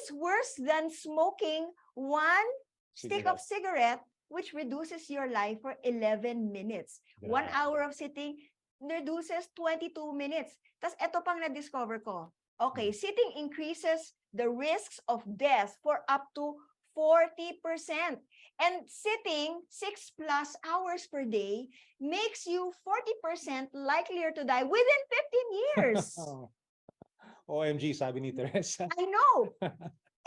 is worse than smoking one stick of cigarette, which reduces your life for 11 minutes. 1 hour of sitting reduces 22 minutes. Tas ito pang na-discover ko. Okay, sitting increases the risks of death for up to 40%. And sitting 6+ hours per day makes you 40% likelier to die within 15 years. OMG, sabi ni Teresa. I know.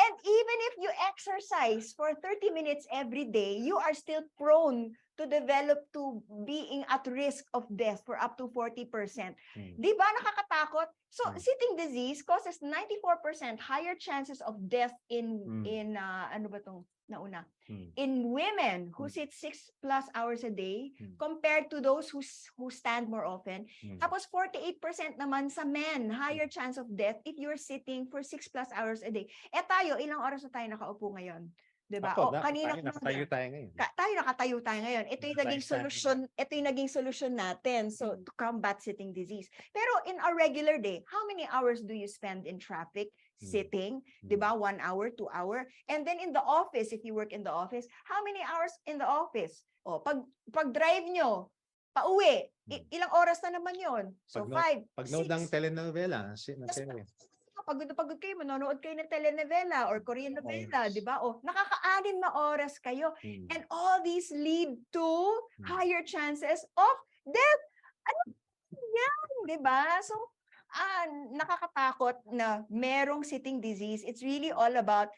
And even if you exercise for 30 minutes every day, you are still prone to develop to being at risk of death for up to 40%. Di ba nakakatakot? So sitting disease causes 94% higher chances of death in ano ba tong nauna? In women who sit 6+ hours a day compared to those who stand more often. Tapos 48% naman sa men, higher chance of death if you're sitting for 6+ hours a day. Eh tayo, ilang oras na tayo nakaupo ngayon? Diba? Ako, Kanina nakatayo tayo ngayon. Nakatayo tayo ngayon. Ito yung naging solusyon, natin to combat sitting disease. Pero in a regular day, how many hours do you spend in traffic sitting? Diba? 1 hour, 2 hour. And then in the office, if you work in the office, how many hours in the office? O, pag drive nyo, pauwi, ilang oras na naman yon? So 5, 6. Pag nood ng telenovela, Pagod kayo, manonood kayo ng telenovela or Korean novela, di ba? O, nakaka-6 na oras kayo. And all these lead to higher chances of death. Ano yan, di ba? So, nakakatakot na merong sitting disease. It's really all about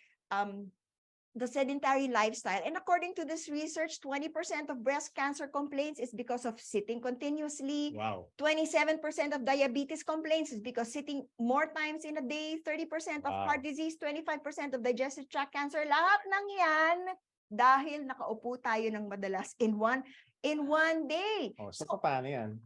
the sedentary lifestyle. And according to this research, 20% of breast cancer complaints is because of sitting continuously. Wow. 27% of diabetes complaints is because sitting more times in a day. 30% of heart disease, 25% of digestive tract cancer. Lahat ng yan dahil nakaupo tayo ng madalas in one day. So paano yan?